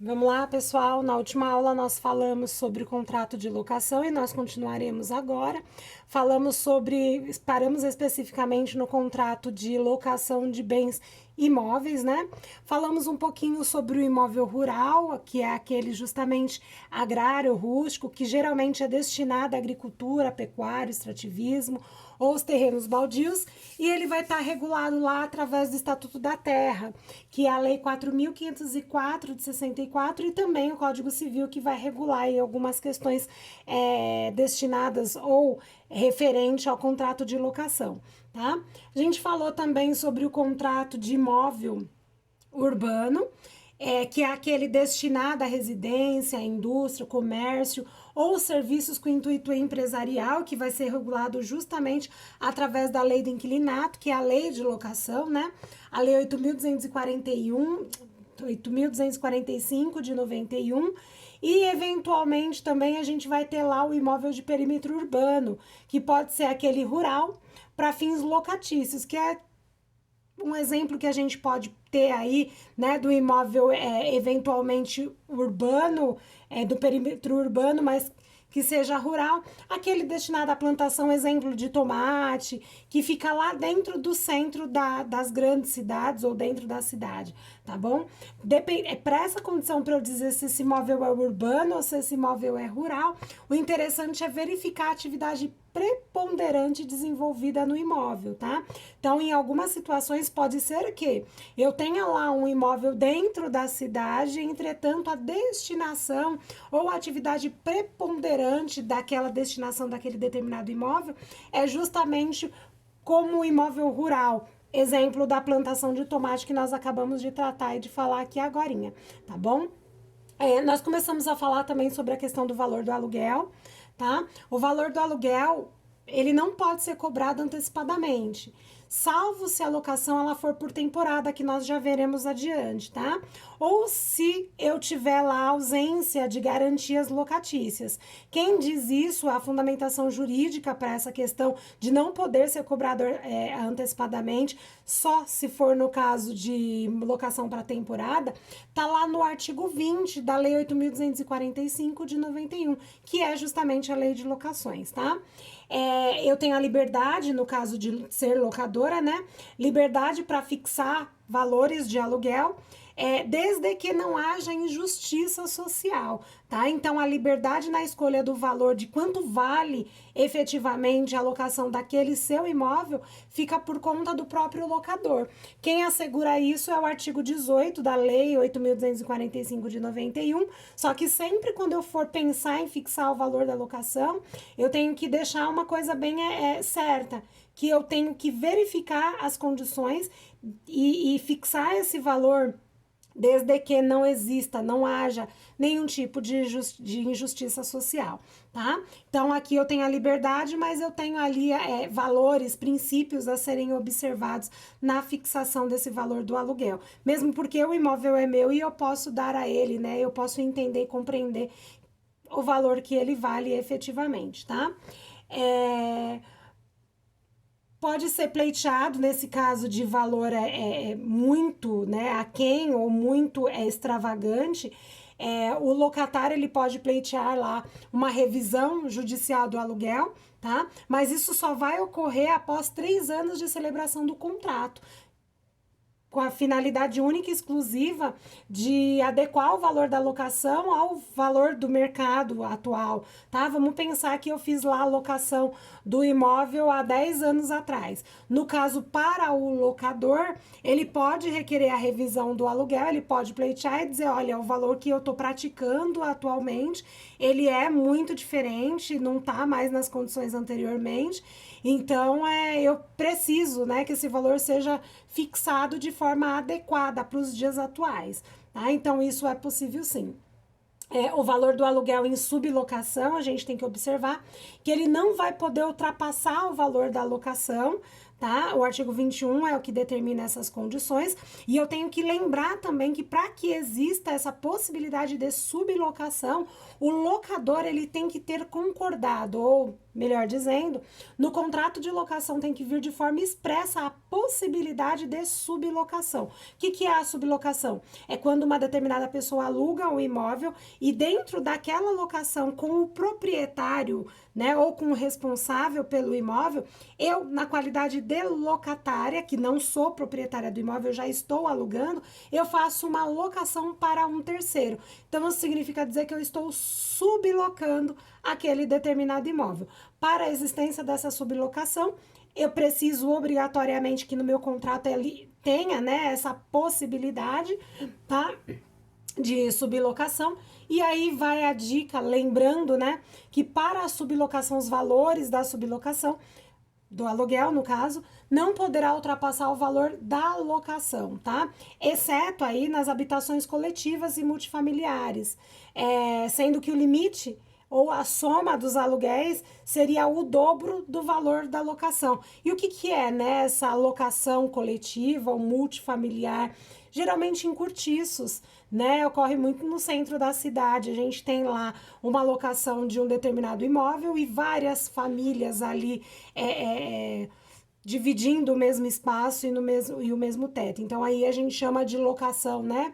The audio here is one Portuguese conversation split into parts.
Vamos lá, pessoal. Na última aula nós falamos sobre o contrato de locação e nós continuaremos agora. Paramos especificamente no contrato de locação de bens imóveis, né? Falamos um pouquinho sobre o imóvel rural, que é aquele justamente agrário, rústico, que geralmente é destinado à agricultura, pecuária, extrativismo ou os terrenos baldios, e ele vai estar regulado lá através do Estatuto da Terra, que é a Lei 4.504 de 64 e também o Código Civil, que vai regular aí algumas questões destinadas ou referente ao contrato de locação, tá? A gente falou também sobre o contrato de imóvel urbano, que é aquele destinado à residência, à indústria, comércio ou serviços com intuito empresarial, que vai ser regulado justamente através da lei do inquilinato, que é a lei de locação, né? A lei 8.245 de 91, e eventualmente também a gente vai ter lá o imóvel de perímetro urbano, que pode ser aquele rural para fins locatícios, que é um exemplo que a gente pode ter aí, né, do imóvel eventualmente urbano, do perímetro urbano, mas que seja rural, aquele destinado à plantação, exemplo de tomate, que fica lá dentro do centro das grandes cidades ou dentro da cidade, tá bom? Para essa condição, para eu dizer se esse imóvel é urbano ou se esse imóvel é rural, o interessante é verificar a atividade preponderante desenvolvida no imóvel, tá? Então, em algumas situações pode ser que eu tenha lá um imóvel dentro da cidade, entretanto, a destinação ou a atividade preponderante daquela destinação daquele determinado imóvel é justamente como o imóvel rural. Exemplo da plantação de tomate que nós acabamos de tratar e de falar aqui agorinha, tá bom? Nós começamos a falar também sobre a questão do valor do aluguel, tá? O valor do aluguel, ele não pode ser cobrado antecipadamente, salvo se a locação ela for por temporada, que nós já veremos adiante, tá? Ou se eu tiver lá ausência de garantias locatícias. Quem diz isso, a fundamentação jurídica para essa questão de não poder ser cobrado antecipadamente, só se for no caso de locação para temporada, tá lá no artigo 20 da Lei 8.245 de 91, que é justamente a lei de locações, tá? Eu tenho a liberdade, no caso de ser locadora, né? Liberdade para fixar valores de aluguel, desde que não haja injustiça social, tá? Então, a liberdade na escolha do valor de quanto vale efetivamente a locação daquele seu imóvel fica por conta do próprio locador. Quem assegura isso é o artigo 18 da Lei 8.245 de 91, só que sempre quando eu for pensar em fixar o valor da locação, eu tenho que deixar uma coisa bem certa, que eu tenho que verificar as condições e fixar esse valor desde que não exista, não haja nenhum tipo de injustiça social, tá? Então, aqui eu tenho a liberdade, mas eu tenho ali valores, princípios a serem observados na fixação desse valor do aluguel. Mesmo porque o imóvel é meu e eu posso dar a ele, né? Eu posso entender e compreender o valor que ele vale efetivamente, tá? Pode ser pleiteado, nesse caso de valor muito, né, aquém ou muito extravagante, o locatário ele pode pleitear lá uma revisão judicial do aluguel, tá? Mas isso só vai ocorrer após 3 anos de celebração do contrato, com a finalidade única e exclusiva de adequar o valor da locação ao valor do mercado atual, tá? Vamos pensar que eu fiz lá a locação do imóvel há 10 anos atrás. No caso, para o locador, ele pode requerer a revisão do aluguel, ele pode pleitear e dizer, olha, o valor que eu estou praticando atualmente, ele é muito diferente, não está mais nas condições anteriormente, então eu preciso, né, que esse valor seja fixado de forma adequada para os dias atuais, tá? Então, isso é possível sim. O valor do aluguel em sublocação, a gente tem que observar que ele não vai poder ultrapassar o valor da locação, tá? O artigo 21 é o que determina essas condições, e eu tenho que lembrar também que para que exista essa possibilidade de sublocação, o locador ele tem que ter concordado ou melhor dizendo, no contrato de locação tem que vir de forma expressa a possibilidade de sublocação. O que é a sublocação? É quando uma determinada pessoa aluga um imóvel e dentro daquela locação com o proprietário, né, ou com o responsável pelo imóvel, eu, na qualidade de locatária, que não sou proprietária do imóvel, eu já estou alugando, eu faço uma locação para um terceiro. Então, isso significa dizer que eu estou sublocando aquele determinado imóvel. Para a existência dessa sublocação, eu preciso obrigatoriamente que no meu contrato ele tenha, né, essa possibilidade, tá, de sublocação. E aí vai a dica, lembrando, né, que para a sublocação, os valores da sublocação, do aluguel, no caso, não poderá ultrapassar o valor da locação, tá? Exceto aí nas habitações coletivas e multifamiliares, sendo que o limite ou a soma dos aluguéis seria o dobro do valor da locação. E o que é, né, essa locação coletiva ou multifamiliar? Geralmente em cortiços, né? Ocorre muito no centro da cidade. A gente tem lá uma locação de um determinado imóvel e várias famílias ali dividindo o mesmo espaço e o mesmo teto. Então, aí a gente chama de locação, né?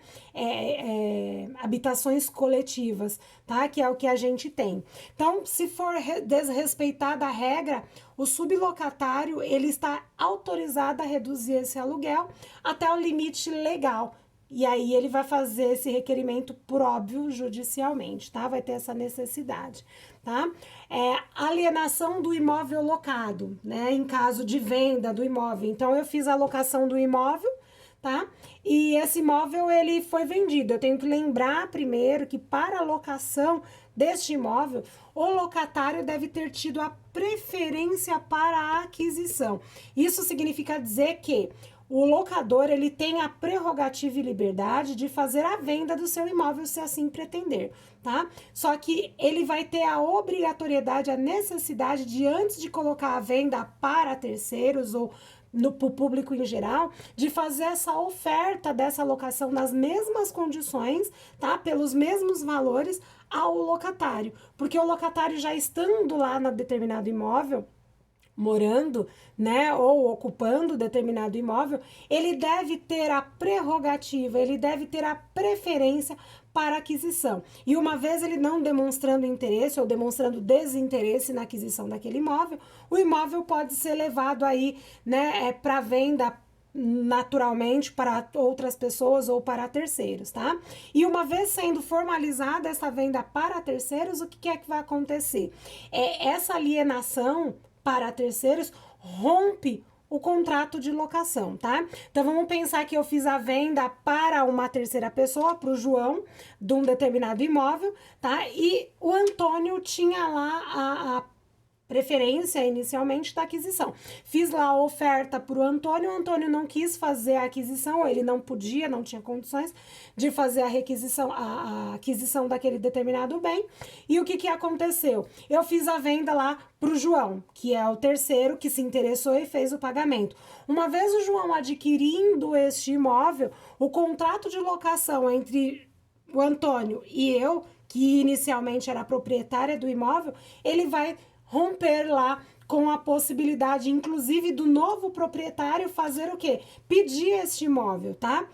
Habitações coletivas, tá? Que é o que a gente tem. Então, se for desrespeitada a regra, o sublocatário, ele está autorizado a reduzir esse aluguel até o limite legal. E aí ele vai fazer esse requerimento por óbvio judicialmente, tá? Vai ter essa necessidade, tá? Alienação do imóvel locado, né? Em caso de venda do imóvel. Então, eu fiz a locação do imóvel, tá? E esse imóvel, ele foi vendido. Eu tenho que lembrar primeiro que para a locação deste imóvel, o locatário deve ter tido a preferência para a aquisição. Isso significa dizer que o locador, ele tem a prerrogativa e liberdade de fazer a venda do seu imóvel, se assim pretender, tá? Só que ele vai ter a obrigatoriedade, a necessidade de, antes de colocar a venda para terceiros ou para o público em geral, de fazer essa oferta dessa locação nas mesmas condições, tá? Pelos mesmos valores ao locatário. Porque o locatário, já estando lá na determinado imóvel, morando, né, ou ocupando determinado imóvel, ele deve ter a prerrogativa, ele deve ter a preferência para aquisição. E uma vez ele não demonstrando interesse ou demonstrando desinteresse na aquisição daquele imóvel, o imóvel pode ser levado aí, né, para venda naturalmente para outras pessoas ou para terceiros, tá? E uma vez sendo formalizada essa venda para terceiros, o que é que vai acontecer? Essa alienação para terceiros rompe o contrato de locação, tá? Então, vamos pensar que eu fiz a venda para uma terceira pessoa, para o João, de um determinado imóvel, tá? E o Antônio tinha lá a preferência inicialmente da aquisição. Fiz lá a oferta para o Antônio não quis fazer a aquisição, ele não podia, não tinha condições de fazer a aquisição daquele determinado bem. E o que aconteceu? Eu fiz a venda lá para o João, que é o terceiro que se interessou e fez o pagamento. Uma vez o João adquirindo este imóvel, o contrato de locação entre o Antônio e eu, que inicialmente era a proprietária do imóvel, ele vai romper lá com a possibilidade, inclusive, do novo proprietário fazer o quê? Pedir este imóvel, tá?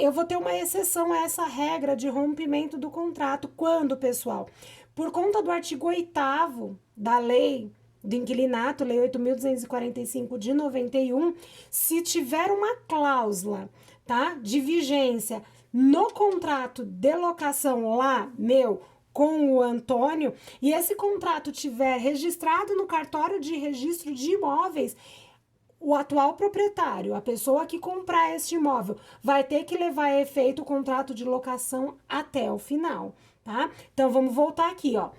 Eu vou ter uma exceção a essa regra de rompimento do contrato. Quando, pessoal? Por conta do artigo 8º da lei do inquilinato, lei 8.245 de 91, se tiver uma cláusula, tá, de vigência no contrato de locação lá, com o Antônio, e esse contrato tiver registrado no cartório de registro de imóveis, o atual proprietário, a pessoa que comprar este imóvel, vai ter que levar a efeito o contrato de locação até o final, tá? Então, vamos voltar aqui, ó.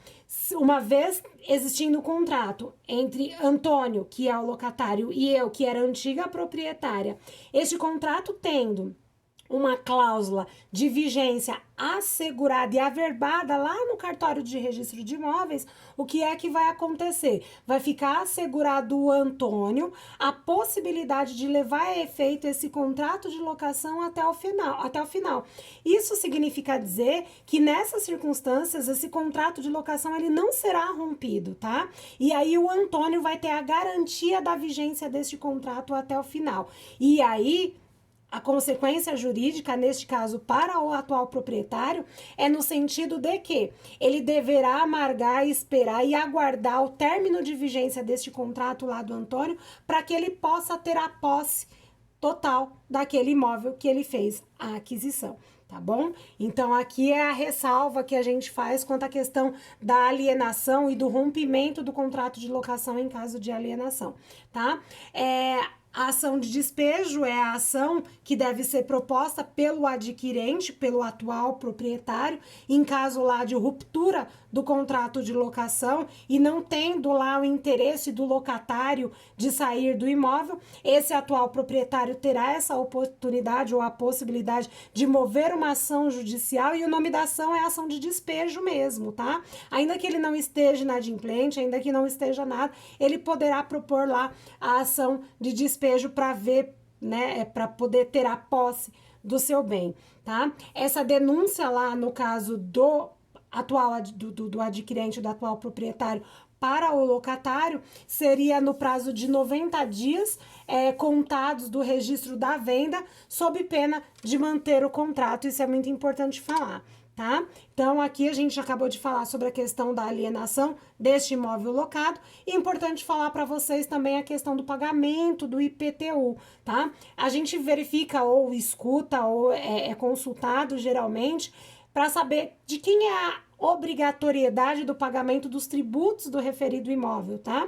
Uma vez existindo o contrato entre Antônio, que é o locatário, e eu, que era a antiga proprietária, este contrato tendo uma cláusula de vigência assegurada e averbada lá no cartório de registro de imóveis, o que é que vai acontecer? Vai ficar assegurado o Antônio a possibilidade de levar a efeito esse contrato de locação até o final. Isso significa dizer que nessas circunstâncias esse contrato de locação ele não será rompido, tá? E aí o Antônio vai ter a garantia da vigência deste contrato até o final. E aí a consequência jurídica, neste caso, para o atual proprietário, é no sentido de que ele deverá amargar, esperar e aguardar o término de vigência deste contrato lá do Antônio para que ele possa ter a posse total daquele imóvel que ele fez a aquisição. Tá bom? Então, aqui é a ressalva que a gente faz quanto à questão da alienação e do rompimento do contrato de locação em caso de alienação, tá? A ação de despejo é a ação que deve ser proposta pelo adquirente, pelo atual proprietário, em caso lá de ruptura do contrato de locação e não tendo lá o interesse do locatário de sair do imóvel, esse atual proprietário terá essa oportunidade ou a possibilidade de mover uma ação judicial e o nome da ação é ação de despejo mesmo, tá? Ainda que ele não esteja inadimplente, ainda que não esteja nada, ele poderá propor lá a ação de despejo para ver, né, para poder ter a posse do seu bem, tá? Essa denúncia lá no caso do atual do adquirente, do atual proprietário para o locatário seria no prazo de 90 dias contados do registro da venda, sob pena de manter o contrato. Isso é muito importante falar, tá? Então, aqui a gente acabou de falar sobre a questão da alienação deste imóvel locado. E é importante falar para vocês também a questão do pagamento do IPTU, tá? A gente verifica ou escuta ou é consultado geralmente para saber de quem é a obrigatoriedade do pagamento dos tributos do referido imóvel, tá?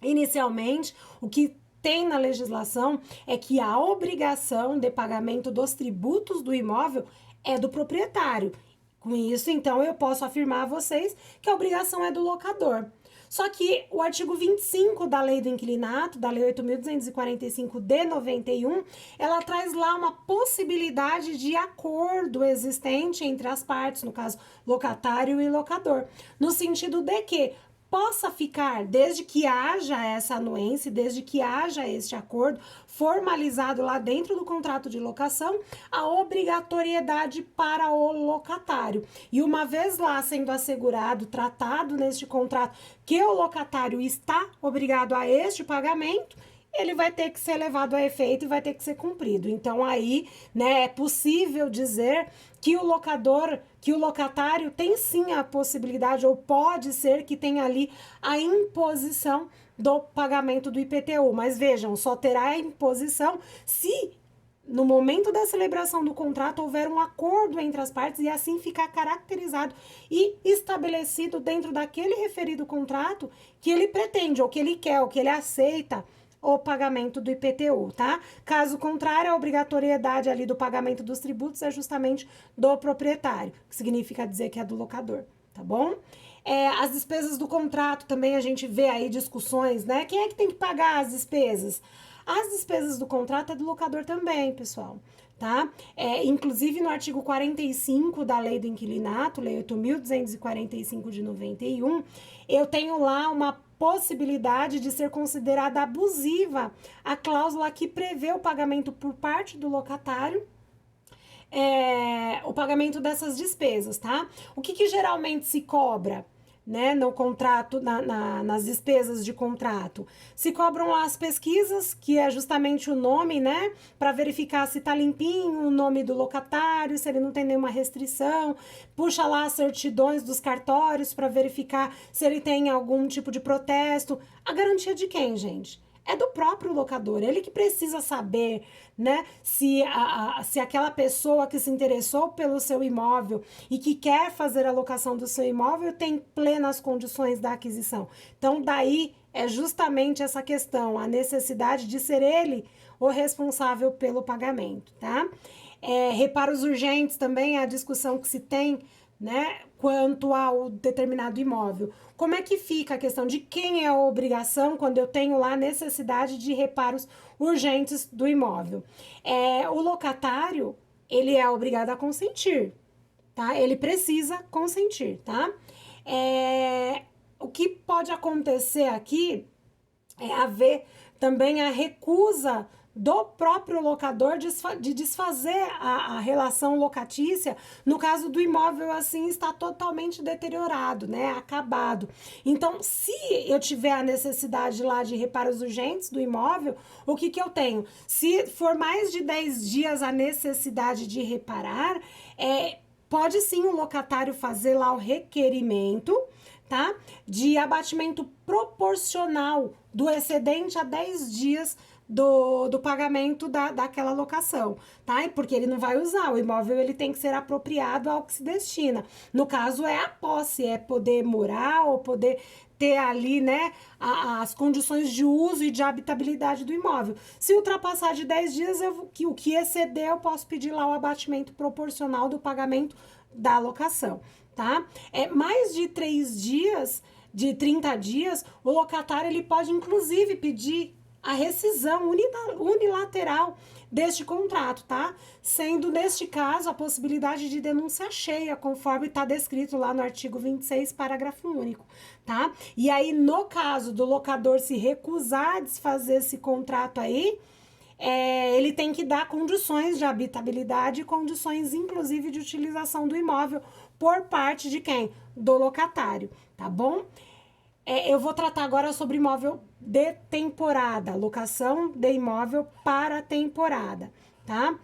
Inicialmente, o que tem na legislação é que a obrigação de pagamento dos tributos do imóvel é do proprietário. Com isso, então, eu posso afirmar a vocês que a obrigação é do locador. Só que o artigo 25 da Lei do Inquilinato, da Lei 8.245 de 91, ela traz lá uma possibilidade de acordo existente entre as partes, no caso, locatário e locador, no sentido de que possa ficar, desde que haja essa anuência, desde que haja este acordo formalizado lá dentro do contrato de locação, a obrigatoriedade para o locatário. E uma vez lá sendo assegurado, tratado neste contrato, que o locatário está obrigado a este pagamento, ele vai ter que ser levado a efeito e vai ter que ser cumprido. Então, aí, né, é possível dizer que o locatário tem sim a possibilidade, ou pode ser que tenha ali a imposição do pagamento do IPTU. Mas vejam, só terá a imposição se no momento da celebração do contrato houver um acordo entre as partes e assim ficar caracterizado e estabelecido dentro daquele referido contrato que ele pretende, ou que ele quer, ou que ele aceita o pagamento do IPTU, tá? Caso contrário, a obrigatoriedade ali do pagamento dos tributos é justamente do proprietário, que significa dizer que é do locador, tá bom? As despesas do contrato também a gente vê aí discussões, né? Quem é que tem que pagar as despesas? As despesas do contrato é do locador também, pessoal, tá? Inclusive no artigo 45 da Lei do Inquilinato, Lei 8.245 de 91, eu tenho lá uma possibilidade de ser considerada abusiva a cláusula que prevê o pagamento por parte do locatário, o pagamento dessas despesas, tá? O que geralmente se cobra, né, no contrato, nas despesas de contrato? Se cobram lá as pesquisas, que é justamente o nome, né, para verificar se tá limpinho o nome do locatário, se ele não tem nenhuma restrição, puxa lá as certidões dos cartórios para verificar se ele tem algum tipo de protesto. A garantia de quem, gente? É do próprio locador, ele que precisa saber, né, se aquela pessoa que se interessou pelo seu imóvel e que quer fazer a locação do seu imóvel tem plenas condições da aquisição. Então, daí é justamente essa questão, a necessidade de ser ele o responsável pelo pagamento, tá? Reparos urgentes também é a discussão que se tem, né, quanto ao determinado imóvel. Como é que fica a questão de quem é a obrigação quando eu tenho lá necessidade de reparos urgentes do imóvel? O locatário, ele é obrigado a consentir, tá? Ele precisa consentir, tá? O que pode acontecer aqui é haver também a recusa do próprio locador de desfazer a relação locatícia no caso do imóvel assim está totalmente deteriorado, né, acabado. Então, se eu tiver a necessidade lá de reparos urgentes do imóvel, o que eu tenho? Se for mais de 10 dias a necessidade de reparar, pode sim o locatário fazer lá o requerimento, tá? De abatimento proporcional do excedente a 10 dias do pagamento daquela locação, tá? Porque ele não vai usar, o imóvel ele tem que ser apropriado ao que se destina. No caso, é a posse, é poder morar ou poder ter ali, né, as condições de uso e de habitabilidade do imóvel. Se ultrapassar de 10 dias, o que exceder, eu posso pedir lá o abatimento proporcional do pagamento da locação, tá? Mais de 3 dias, de 30 dias, o locatário ele pode inclusive pedir a rescisão unilateral deste contrato, tá? Sendo, neste caso, a possibilidade de denúncia cheia, conforme está descrito lá no artigo 26, parágrafo único, tá? E aí, no caso do locador se recusar a desfazer esse contrato aí, ele tem que dar condições de habitabilidade e condições, inclusive, de utilização do imóvel por parte de quem? Do locatário, tá bom? Eu vou tratar agora sobre imóvel de temporada, locação de imóvel para temporada, tá?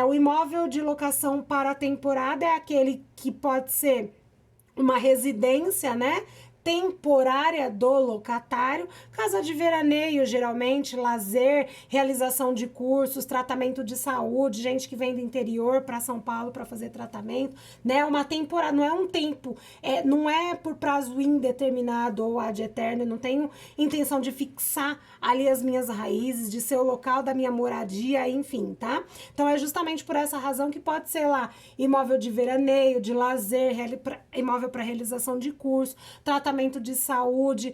O imóvel de locação para temporada é aquele que pode ser uma residência, né? Temporária do locatário, casa de veraneio, geralmente, lazer, realização de cursos, tratamento de saúde, gente que vem do interior para São Paulo para fazer tratamento, né? Uma temporada, não é um tempo, não é por prazo indeterminado ou ad eterno, não tenho intenção de fixar ali as minhas raízes, de ser o local da minha moradia, enfim, tá? Então é justamente por essa razão que pode ser lá imóvel de veraneio, de lazer, imóvel para realização de curso, tratamento de saúde,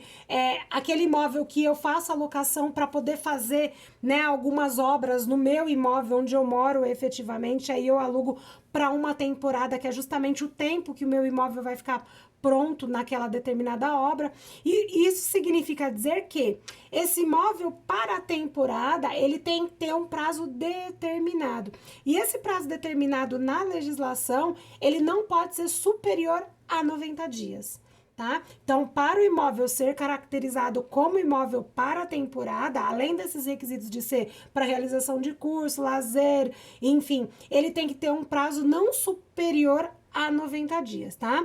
aquele imóvel que eu faço a locação para poder fazer, né, algumas obras no meu imóvel onde eu moro efetivamente, aí eu alugo para uma temporada, que é justamente o tempo que o meu imóvel vai ficar pronto naquela determinada obra. E isso significa dizer que esse imóvel para a temporada, ele tem que ter um prazo determinado. E esse prazo determinado na legislação, ele não pode ser superior a 90 dias. Tá? Então, para o imóvel ser caracterizado como imóvel para a temporada, além desses requisitos de ser para realização de curso, lazer, enfim, ele tem que ter um prazo não superior a 90 dias, tá?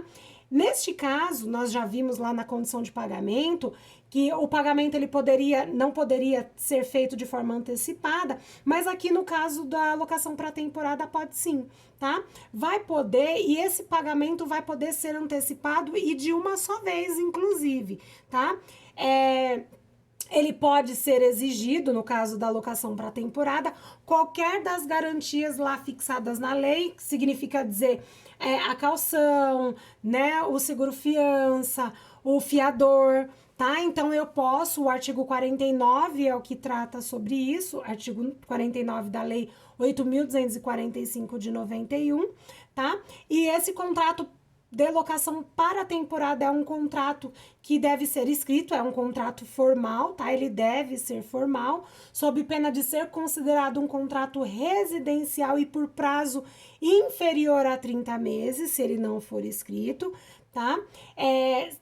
Neste caso, nós já vimos lá na condição de pagamento que o pagamento ele não poderia ser feito de forma antecipada, mas aqui no caso da locação para temporada pode sim, tá? Vai poder, e esse pagamento vai poder ser antecipado e de uma só vez, inclusive, tá? Ele pode ser exigido, no caso da locação para temporada, qualquer das garantias lá fixadas na lei, que significa dizer a caução, né, o seguro-fiança, o fiador, tá? Então, eu posso, o artigo 49 é o que trata sobre isso, artigo 49 da lei 8.245 de 91, tá? E esse contrato de locação para a temporada é um contrato que deve ser escrito, é um contrato formal, tá? Ele deve ser formal, sob pena de ser considerado um contrato residencial e por prazo inferior a 30 meses, se ele não for escrito, tá?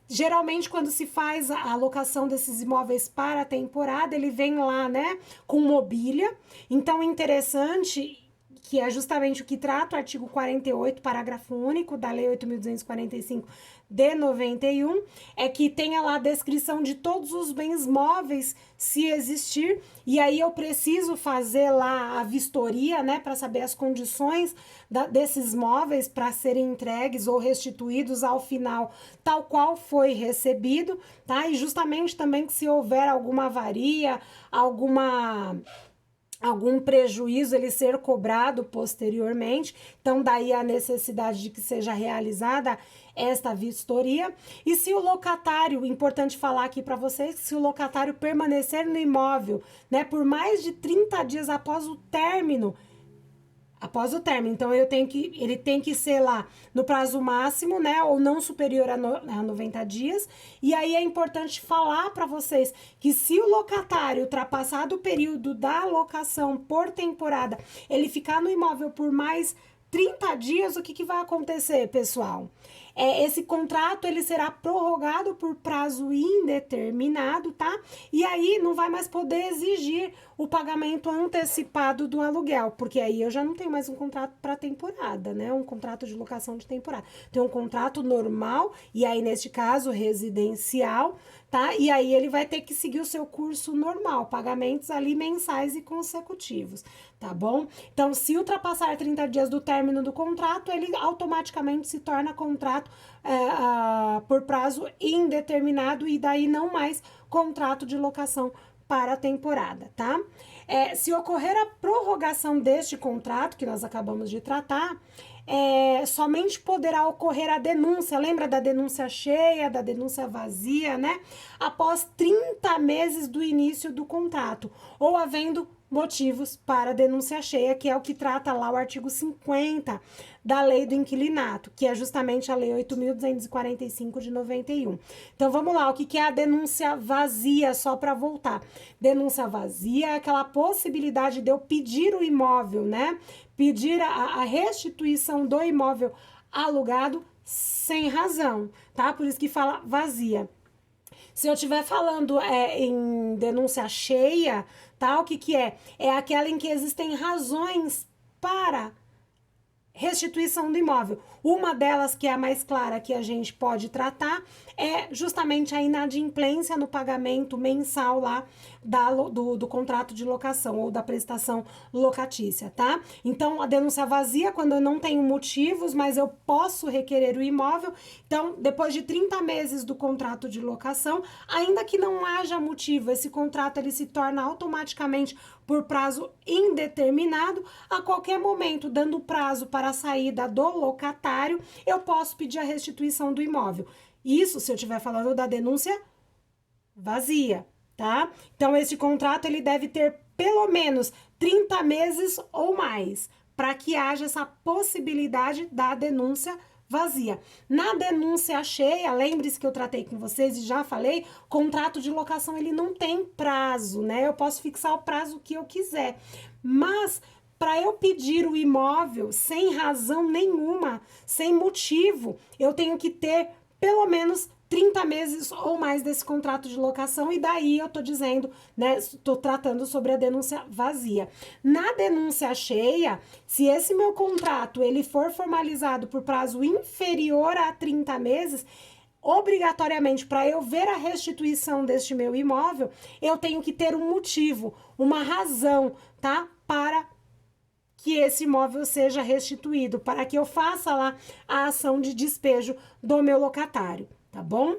Geralmente, quando se faz a alocação desses imóveis para a temporada, ele vem lá, né, com mobília. Então, interessante, que é justamente o que trata o artigo 48, parágrafo único da Lei 8.245 de 91, é que tenha lá a descrição de todos os bens móveis, se existir, e aí eu preciso fazer lá a vistoria, né, para saber as condições desses móveis para serem entregues ou restituídos ao final, tal qual foi recebido, tá? E justamente também que se houver alguma avaria, algum prejuízo ele ser cobrado posteriormente, então daí a necessidade de que seja realizada esta vistoria. E se o locatário, importante falar aqui para vocês, se o locatário permanecer no imóvel, né, por mais de 30 dias após o término Após o término. Então, ele tem que ser lá no prazo máximo, né? Ou não superior a 90 dias. E aí é importante falar para vocês que se o locatário ultrapassar do período da locação por temporada, ele ficar no imóvel por mais 30 dias, o que vai acontecer, pessoal? Esse contrato ele será prorrogado por prazo indeterminado, tá? E aí não vai mais poder exigir o pagamento antecipado do aluguel, porque aí eu já não tenho mais um contrato para temporada, né? Um contrato de locação de temporada. Tem um contrato normal, e aí neste caso residencial, tá? E aí ele vai ter que seguir o seu curso normal, pagamentos ali mensais e consecutivos, tá bom? Então, se ultrapassar 30 dias do término do contrato, ele automaticamente se torna contrato por prazo indeterminado e daí não mais contrato de locação para a temporada, tá? Se ocorrer a prorrogação deste contrato, que nós acabamos de tratar, somente poderá ocorrer a denúncia, lembra da denúncia cheia, da denúncia vazia, né? Após 30 meses do início do contrato, ou havendo motivos para denúncia cheia, que é o que trata lá o artigo 50 da Lei do Inquilinato, que é justamente a Lei 8.245 de 91. Então, vamos lá, o que é a denúncia vazia, só para voltar. Denúncia vazia é aquela possibilidade de eu pedir o imóvel, né? Pedir a restituição do imóvel alugado sem razão, tá? Por isso que fala vazia. Se eu estiver falando em denúncia cheia, tá? O que é? É aquela em que existem razões para restituição do imóvel. Uma delas, que é a mais clara que a gente pode tratar, é justamente a inadimplência no pagamento mensal lá do contrato de locação ou da prestação locatícia, tá? Então, a denúncia vazia, quando eu não tenho motivos, mas eu posso requerer o imóvel. Então, depois de 30 meses do contrato de locação, ainda que não haja motivo, esse contrato ele se torna automaticamente por prazo indeterminado. A qualquer momento, dando prazo para a saída do locatário, eu posso pedir a restituição do imóvel. Isso se eu estiver falando da denúncia vazia, tá? Então, esse contrato ele deve ter pelo menos 30 meses ou mais, para que haja essa possibilidade da denúncia vazia. Na denúncia cheia, lembre-se que eu tratei com vocês e já falei, contrato de locação ele não tem prazo, né? Eu posso fixar o prazo que eu quiser, mas para eu pedir o imóvel sem razão nenhuma, sem motivo, eu tenho que ter pelo menos 30 meses ou mais desse contrato de locação, e daí eu tô dizendo, né, tô tratando sobre a denúncia vazia. Na denúncia cheia, se esse meu contrato ele for formalizado por prazo inferior a 30 meses, obrigatoriamente, para eu ver a restituição deste meu imóvel, eu tenho que ter um motivo, uma razão, tá? Para que esse imóvel seja restituído, para que eu faça lá a ação de despejo do meu locatário, tá bom?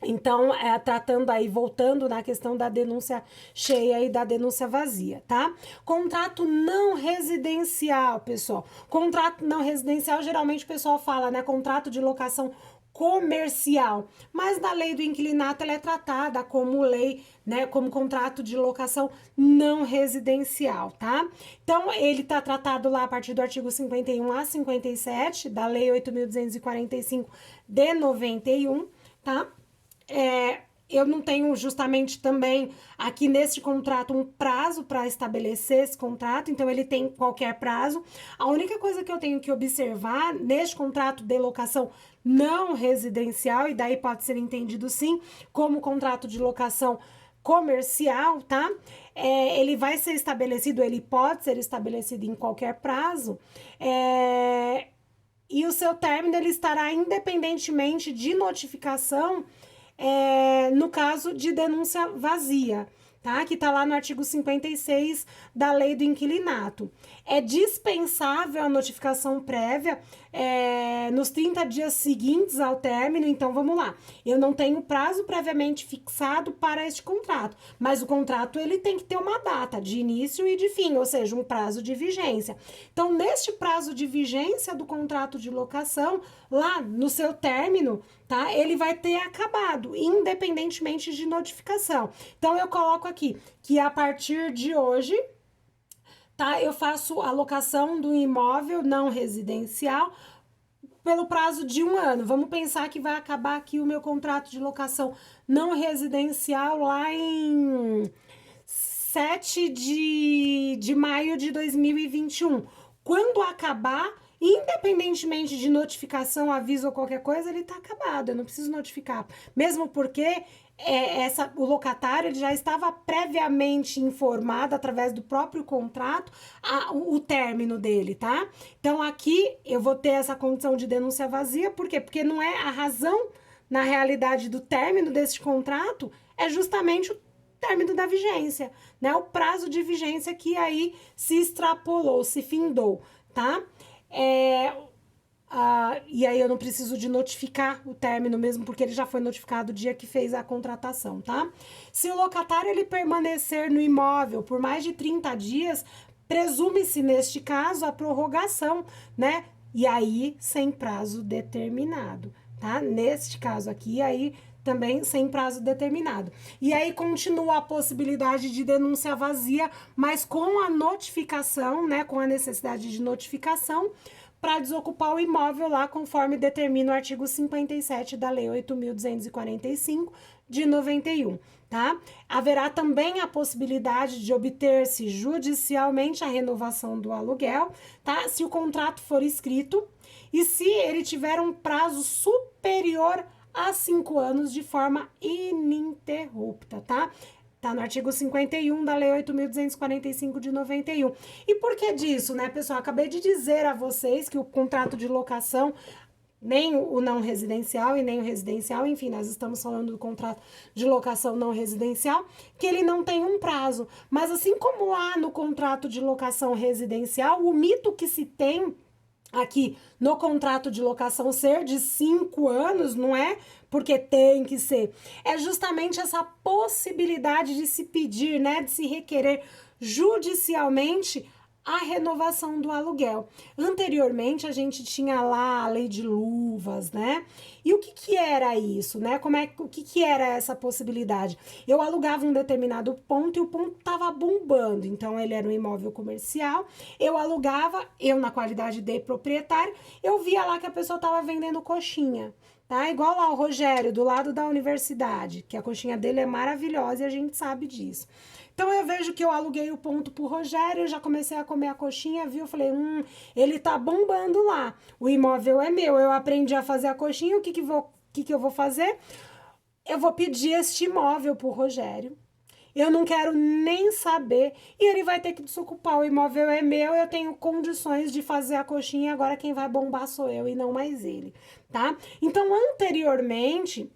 Então, tratando aí, voltando na questão da denúncia cheia e da denúncia vazia, tá? Contrato não residencial, pessoal. Contrato não residencial, geralmente o pessoal fala, né? Contrato de locação comercial, mas na lei do inquilinato ela é tratada como lei, né, como contrato de locação não residencial, tá? Então, ele tá tratado lá a partir do artigo 51 a 57 da lei 8.245 de 91, tá? Eu não tenho justamente também aqui neste contrato um prazo para estabelecer esse contrato, então ele tem qualquer prazo. A única coisa que eu tenho que observar neste contrato de locação não residencial, e daí pode ser entendido sim como contrato de locação comercial, tá? Ele vai ser estabelecido, ele pode ser estabelecido em qualquer prazo, e o seu término ele estará independentemente de notificação, no caso de denúncia vazia, tá? Que tá lá no artigo 56 da Lei do Inquilinato. É dispensável a notificação prévia nos 30 dias seguintes ao término. Então, vamos lá. Eu não tenho prazo previamente fixado para este contrato, mas o contrato ele tem que ter uma data de início e de fim, ou seja, um prazo de vigência. Então, neste prazo de vigência do contrato de locação, lá no seu término, tá? Ele vai ter acabado, independentemente de notificação. Então, eu coloco aqui que a partir de hoje, tá? Eu faço a locação do imóvel não residencial pelo prazo de 1 ano. Vamos pensar que vai acabar aqui o meu contrato de locação não residencial lá em 7 de maio de 2021. Quando acabar, independentemente de notificação, aviso ou qualquer coisa, ele está acabado, eu não preciso notificar. Mesmo porque o locatário ele já estava previamente informado através do próprio contrato o término dele, tá? Então aqui eu vou ter essa condição de denúncia vazia, por quê? Porque não é a razão, na realidade, do término desse contrato, é justamente o término da vigência, né? O prazo de vigência que aí se extrapolou, se findou, tá? E aí eu não preciso de notificar o término mesmo, porque ele já foi notificado o dia que fez a contratação, tá? Se o locatário ele permanecer no imóvel por mais de 30 dias, presume-se neste caso a prorrogação, né? E aí sem prazo determinado, tá? Neste caso aqui, aí também sem prazo determinado. E aí continua a possibilidade de denúncia vazia, mas com a notificação, né? Com a necessidade de notificação para desocupar o imóvel lá, conforme determina o artigo 57 da Lei 8.245 de 91, tá? Haverá também a possibilidade de obter-se judicialmente a renovação do aluguel, tá? Se o contrato for escrito e se ele tiver um prazo superior a 5 anos de forma ininterrupta, tá? Tá no artigo 51 da Lei 8.245 de 91. E por que disso, né, pessoal? Acabei de dizer a vocês que o contrato de locação, nem o não residencial e nem o residencial, enfim, nós estamos falando do contrato de locação não residencial, que ele não tem um prazo. Mas assim como lá no contrato de locação residencial, o mito que se tem aqui no contrato de locação ser de 5 anos, não é porque tem que ser, é justamente essa possibilidade de se pedir, né, de se requerer judicialmente a renovação do aluguel. Anteriormente a gente tinha lá a lei de luvas, né? E o que era isso, né? O que era essa possibilidade? Eu alugava um determinado ponto e o ponto estava bombando, então ele era um imóvel comercial, eu alugava, eu na qualidade de proprietário, eu via lá que a pessoa estava vendendo coxinha, tá? Igual lá o Rogério, do lado da universidade, que a coxinha dele é maravilhosa e a gente sabe disso. Então eu vejo que eu aluguei o ponto pro Rogério, eu já comecei a comer a coxinha, viu? Eu falei, ele tá bombando lá. O imóvel é meu, eu aprendi a fazer a coxinha, o que eu vou fazer? Eu vou pedir este imóvel pro Rogério. Eu não quero nem saber. E ele vai ter que desocupar. O imóvel é meu, eu tenho condições de fazer a coxinha. Agora quem vai bombar sou eu e não mais ele, tá? Então, anteriormente,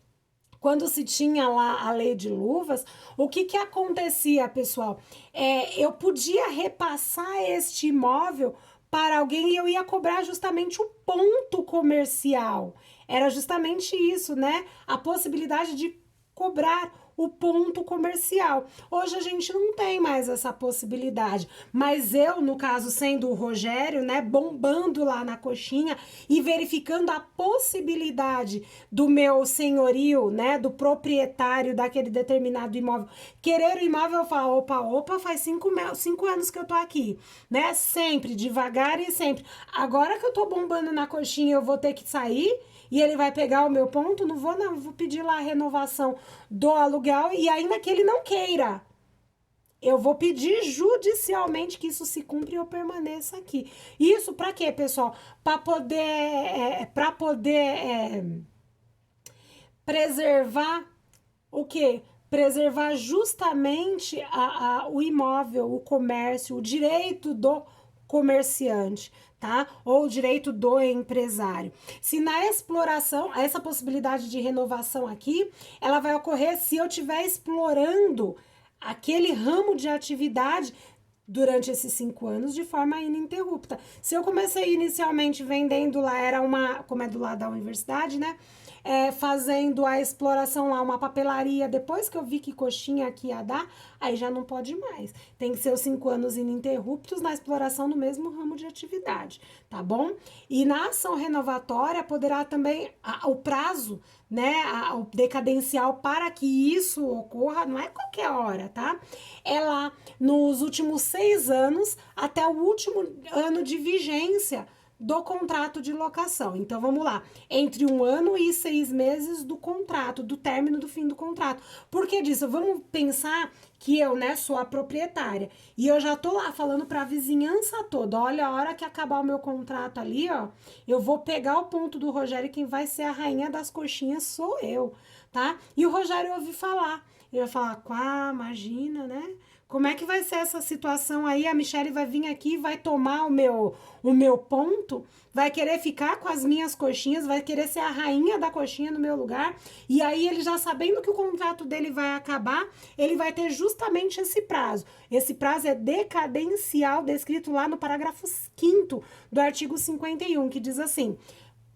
quando se tinha lá a lei de luvas, o que acontecia, pessoal? Eu podia repassar este imóvel para alguém e eu ia cobrar justamente o ponto comercial. Era justamente isso, né? A possibilidade de cobrar o ponto comercial. Hoje a gente não tem mais essa possibilidade, mas eu, no caso, sendo o Rogério, né, bombando lá na coxinha e verificando a possibilidade do meu senhorio, né, do proprietário daquele determinado imóvel, querer o imóvel, eu falo, opa, faz 5 anos que eu tô aqui, né, sempre, devagar e sempre. Agora que eu tô bombando na coxinha, eu vou ter que sair e ele vai pegar o meu ponto, não, vou pedir lá a renovação do aluguel e ainda que ele não queira, eu vou pedir judicialmente que isso se cumpra e eu permaneça aqui. Isso para quê, pessoal? Para poder preservar o quê? Preservar justamente o imóvel, o comércio, o direito do comerciante, tá? Ou o direito do empresário. Se na exploração, essa possibilidade de renovação aqui, ela vai ocorrer se eu estiver explorando aquele ramo de atividade durante esses 5 anos de forma ininterrupta. Se eu comecei inicialmente vendendo lá, como é do lado da universidade, né? Fazendo a exploração lá, uma papelaria, depois que eu vi que coxinha aqui ia dar, aí já não pode mais. Tem que ser os 5 anos ininterruptos na exploração no mesmo ramo de atividade, tá bom? E na ação renovatória poderá também, o prazo, né, o decadencial para que isso ocorra, não é qualquer hora, tá? É lá nos últimos 6 anos até o último ano de vigência do contrato de locação. Então, vamos lá. Entre 1 ano e 6 meses do contrato, do término do fim do contrato. Por que disso? Vamos pensar que eu, né, sou a proprietária. E eu já tô lá falando pra vizinhança toda. Olha, a hora que acabar o meu contrato ali, ó, eu vou pegar o ponto do Rogério e quem vai ser a rainha das coxinhas sou eu, tá? E o Rogério ouvi falar. Ele vai falar, imagina, né? Como é que vai ser essa situação aí? A Michelle vai vir aqui, vai tomar o meu ponto, vai querer ficar com as minhas coxinhas, vai querer ser a rainha da coxinha no meu lugar. E aí ele já sabendo que o contrato dele vai acabar, ele vai ter justamente esse prazo. Esse prazo é decadencial, descrito lá no parágrafo 5º do artigo 51, que diz assim: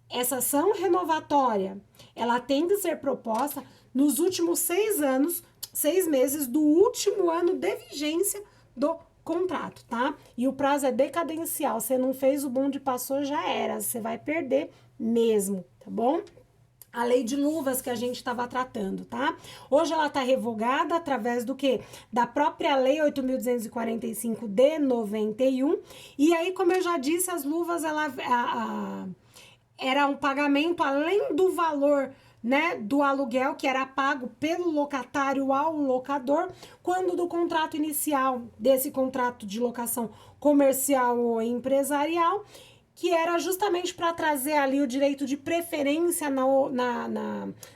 essa ação renovatória, ela tem que ser proposta nos últimos 6 meses do último ano de vigência do contrato, tá? E o prazo é decadencial. Você não fez, o bonde passou, já era. Você vai perder mesmo, tá bom? A lei de luvas que a gente estava tratando, tá? Hoje ela está revogada através do quê? Da própria lei 8.245 de 91. E aí, como eu já disse, as luvas, era um pagamento além do valor, né, do aluguel que era pago pelo locatário ao locador, quando do contrato inicial desse contrato de locação comercial ou empresarial, que era justamente para trazer ali o direito de preferência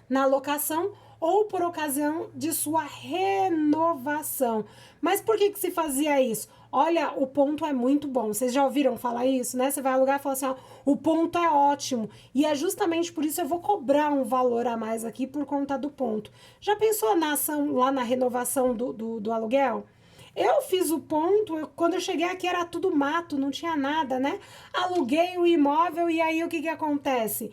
na locação ou por ocasião de sua renovação. Mas por que se fazia isso? Olha, o ponto é muito bom. Vocês já ouviram falar isso, né? Você vai alugar e fala assim, ó, o ponto é ótimo. E é justamente por isso eu vou cobrar um valor a mais aqui por conta do ponto. Já pensou na ação, lá na renovação do aluguel? Eu fiz o ponto, quando eu cheguei aqui era tudo mato, não tinha nada, né? Aluguei o imóvel e aí o que acontece?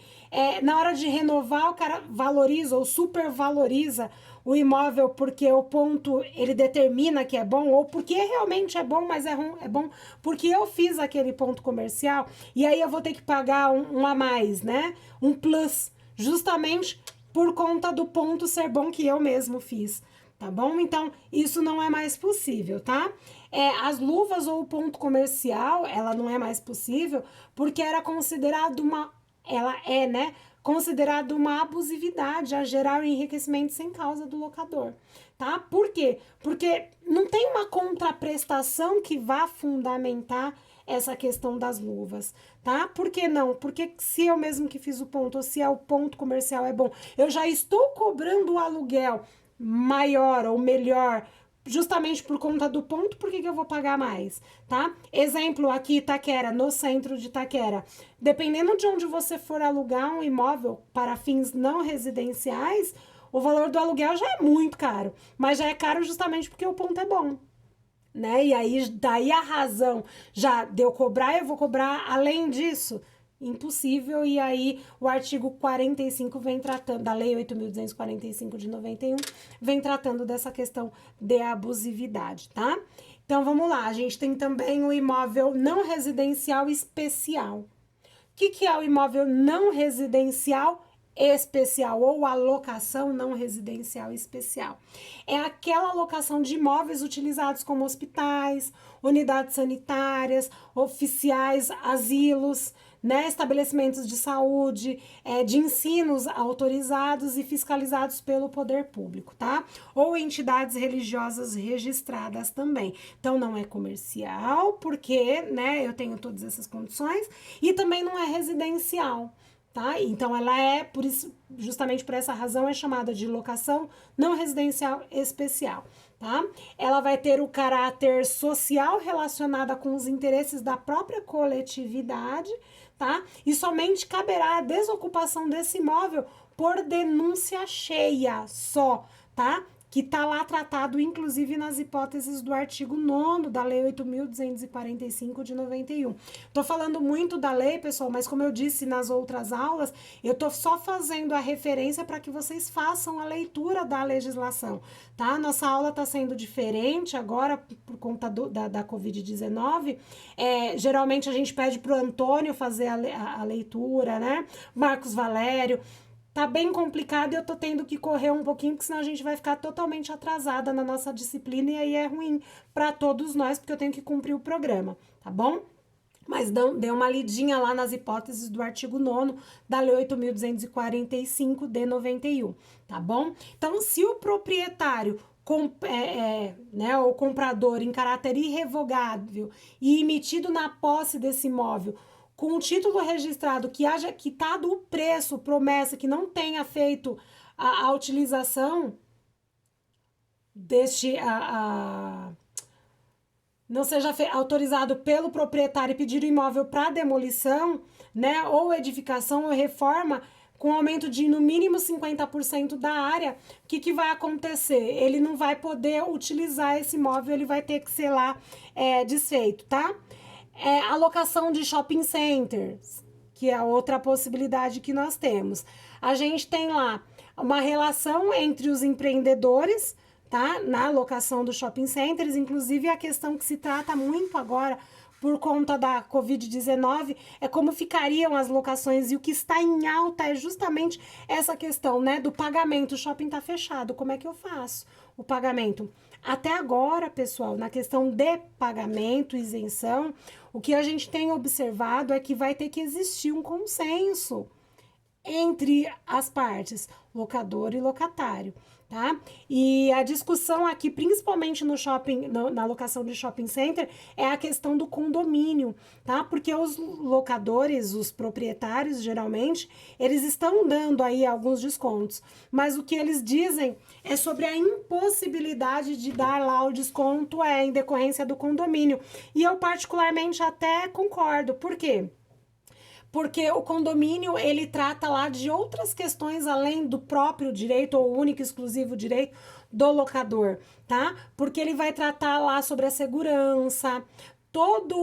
Na hora de renovar, o cara valoriza ou supervaloriza o imóvel porque o ponto ele determina que é bom, ou porque realmente é bom, mas é bom porque eu fiz aquele ponto comercial e aí eu vou ter que pagar um a mais, né? Um plus, justamente por conta do ponto ser bom que eu mesmo fiz. Tá bom? Então, isso não é mais possível, tá? As luvas ou o ponto comercial, ela não é mais possível porque era considerado né? Considerado uma abusividade a gerar o enriquecimento sem causa do locador, tá? Por quê? Porque não tem uma contraprestação que vá fundamentar essa questão das luvas, tá? Por que não? Porque se eu mesmo que fiz o ponto, ou se o ponto comercial é bom, eu já estou cobrando o aluguel maior ou melhor, justamente por conta do ponto, por que eu vou pagar mais, tá? Exemplo aqui, Itaquera, no centro de Itaquera. Dependendo de onde você for alugar um imóvel para fins não residenciais, o valor do aluguel já é muito caro, mas já é caro justamente porque o ponto é bom, né? E aí, daí a razão já de eu cobrar, eu vou cobrar além disso, impossível. E aí o artigo 45 vem tratando, da lei 8.245 de 91, vem tratando dessa questão de abusividade, tá? Então vamos lá, a gente tem também o imóvel não residencial especial. O que é o imóvel não residencial especial ou alocação não residencial especial? É aquela alocação de imóveis utilizados como hospitais, unidades sanitárias, oficiais, asilos, né, estabelecimentos de saúde, de ensinos autorizados e fiscalizados pelo poder público, tá? Ou entidades religiosas registradas também. Então, não é comercial, porque, né, eu tenho todas essas condições, e também não é residencial, tá? Então, ela é, por isso, justamente por essa razão, é chamada de locação não residencial especial, tá? Ela vai ter o caráter social relacionado com os interesses da própria coletividade, tá? E somente caberá a desocupação desse imóvel por denúncia cheia só, tá? Que está lá tratado, inclusive, nas hipóteses do artigo 9º da Lei 8.245 de 91. Tô falando muito da lei, pessoal, mas como eu disse nas outras aulas, eu tô só fazendo a referência para que vocês façam a leitura da legislação, tá? Nossa aula está sendo diferente agora por conta da Covid-19. Geralmente a gente pede para o Antônio fazer a leitura, né? Marcos Valério. tá bem complicado e eu tô tendo que correr um pouquinho, porque senão a gente vai ficar totalmente atrasada na nossa disciplina e aí é ruim para todos nós, porque eu tenho que cumprir o programa, tá bom? Mas dê uma lidinha lá nas hipóteses do artigo 9º da Lei 8.245 de 91, tá bom? Então, se o proprietário né, o comprador em caráter irrevogável e emitido na posse desse imóvel com o título registrado que haja quitado o preço, promessa que não tenha feito a utilização deste não seja autorizado pelo proprietário e pedir o imóvel para demolição, né, ou edificação ou reforma, com aumento de no mínimo 50% da área, o que vai acontecer? Ele não vai poder utilizar esse imóvel, ele vai ter que ser lá desfeito, tá? Alocação de shopping centers, que é outra possibilidade que nós temos. A gente tem lá uma relação entre os empreendedores, tá? Na locação dos shopping centers, inclusive a questão que se trata muito agora por conta da Covid-19 é como ficariam as locações, e o que está em alta é justamente essa questão, né, do pagamento. O shopping está fechado, como é que eu faço o pagamento? Até agora, pessoal, na questão de pagamento, isenção, o que a gente tem observado é que vai ter que existir um consenso entre as partes, locador e locatário, tá? E a discussão aqui, principalmente no shopping, na locação de shopping center, é a questão do condomínio, tá? Porque os locadores, os proprietários, geralmente, eles estão dando aí alguns descontos, mas o que eles dizem é sobre a impossibilidade de dar lá o desconto em decorrência do condomínio. E eu particularmente até concordo. Por quê? Porque o condomínio, ele trata lá de outras questões além do próprio direito ou único e exclusivo direito do locador, tá? Porque ele vai tratar lá sobre a segurança, todo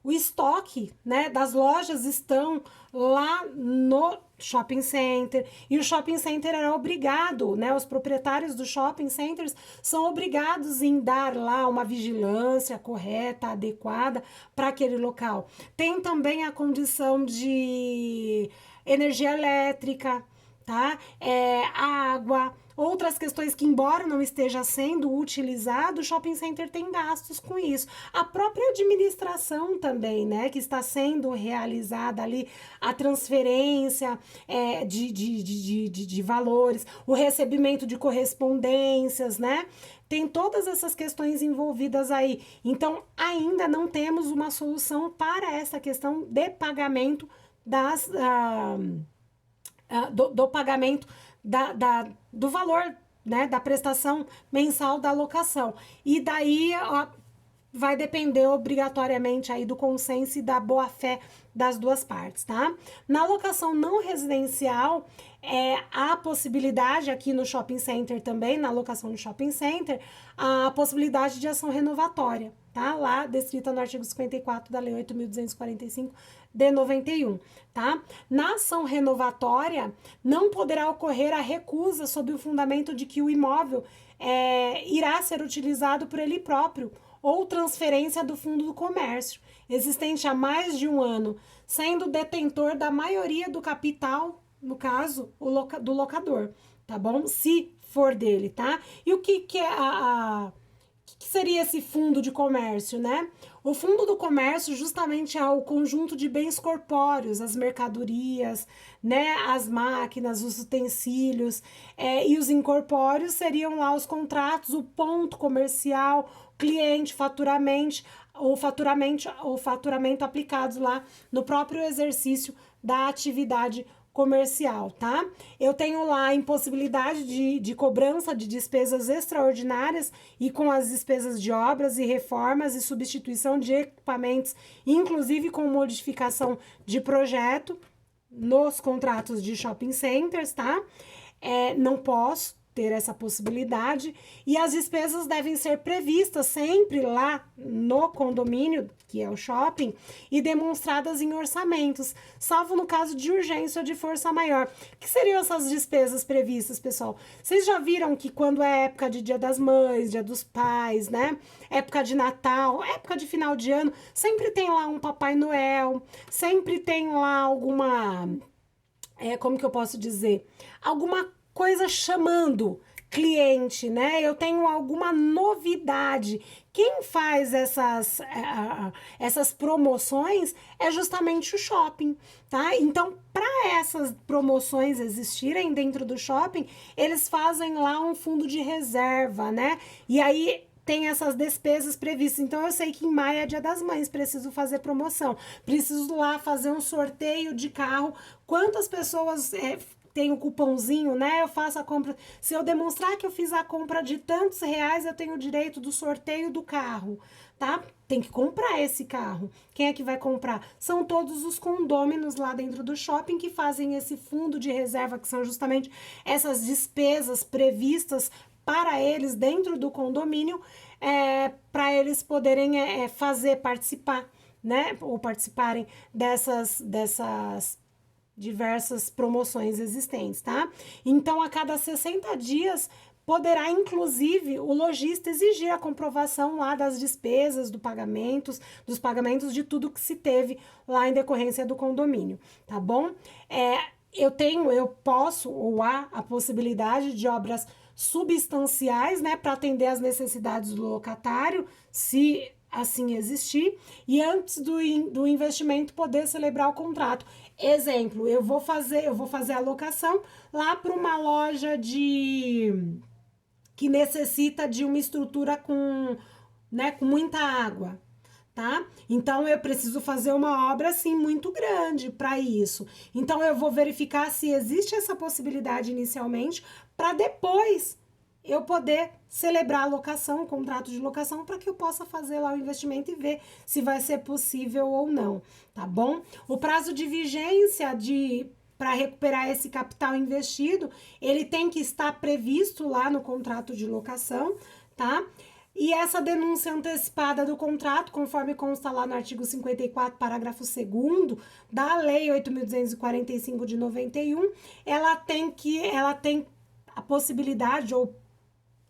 o estoque, né, das lojas estão lá no shopping center, e o shopping center era obrigado, né, os proprietários dos shopping centers são obrigados em dar lá uma vigilância correta, adequada para aquele local. Tem também a condição de energia elétrica, tá? Água, outras questões que, embora não esteja sendo utilizado, o shopping center tem gastos com isso. A própria administração também, né, que está sendo realizada ali, a transferência de valores, o recebimento de correspondências, né? Tem todas essas questões envolvidas aí. Então, ainda não temos uma solução para essa questão de pagamento do pagamento do valor, né, da prestação mensal da locação. E daí vai depender obrigatoriamente aí do consenso e da boa-fé das duas partes, tá? Na locação não residencial, há a possibilidade aqui no shopping center também, na locação no shopping center, a possibilidade de ação renovatória, tá? Lá descrita no artigo 54 da Lei 8.245 de 91, tá? Na ação renovatória, não poderá ocorrer a recusa sob o fundamento de que o imóvel irá ser utilizado por ele próprio ou transferência do fundo do comércio, existente há mais de um ano, sendo detentor da maioria do capital, no caso, do locador, tá bom? Se for dele, tá? E o que é que seria esse fundo de comércio, né? O fundo do comércio justamente é o conjunto de bens corpóreos, as mercadorias, né, as máquinas, os utensílios, e os incorpóreos seriam lá os contratos, o ponto comercial, cliente, o faturamento aplicados lá no próprio exercício da atividade comercial, tá? Eu tenho lá a impossibilidade de cobrança de despesas extraordinárias e com as despesas de obras e reformas e substituição de equipamentos, inclusive com modificação de projeto nos contratos de shopping centers, tá? Não posso ter essa possibilidade, e as despesas devem ser previstas sempre lá no condomínio, que é o shopping, e demonstradas em orçamentos, salvo no caso de urgência ou de força maior. O que seriam essas despesas previstas, pessoal? Vocês já viram que quando é época de Dia das Mães, Dia dos Pais, né? Época de Natal, época de final de ano, sempre tem lá um Papai Noel, sempre tem lá alguma como que eu posso dizer? Alguma coisa chamando cliente, né? Eu tenho alguma novidade. Quem faz essas promoções é justamente o shopping, tá? Então, para essas promoções existirem dentro do shopping, eles fazem lá um fundo de reserva, né? E aí tem essas despesas previstas. Então, eu sei que em maio é Dia das Mães, preciso fazer promoção, preciso lá fazer um sorteio de carro. Quantas pessoas tem o cupomzinho, né? Eu faço a compra. Se eu demonstrar que eu fiz a compra de tantos reais, eu tenho o direito do sorteio do carro, tá? Tem que comprar esse carro. Quem é que vai comprar? São todos os condôminos lá dentro do shopping que fazem esse fundo de reserva, que são justamente essas despesas previstas para eles dentro do condomínio, para eles poderem participar, né? Ou participarem dessas diversas promoções existentes, tá? Então, a cada 60 dias, poderá, inclusive, o lojista exigir a comprovação lá das despesas, dos pagamentos de tudo que se teve lá em decorrência do condomínio, tá bom? Eu posso, ou há a possibilidade de obras substanciais, né, para atender às necessidades do locatário, se assim existir, e antes do investimento poder celebrar o contrato. Exemplo, eu vou fazer a locação lá para uma loja que necessita de uma estrutura com muita água, tá? Então eu preciso fazer uma obra assim muito grande para isso. Então eu vou verificar se existe essa possibilidade inicialmente para depois eu poder celebrar a locação, o contrato de locação, para que eu possa fazer lá o investimento e ver se vai ser possível ou não, tá bom? O prazo de vigência para recuperar esse capital investido, ele tem que estar previsto lá no contrato de locação, tá? E essa denúncia antecipada do contrato, conforme consta lá no artigo 54, parágrafo 2º da Lei 8.245 de 91, ela tem a possibilidade ou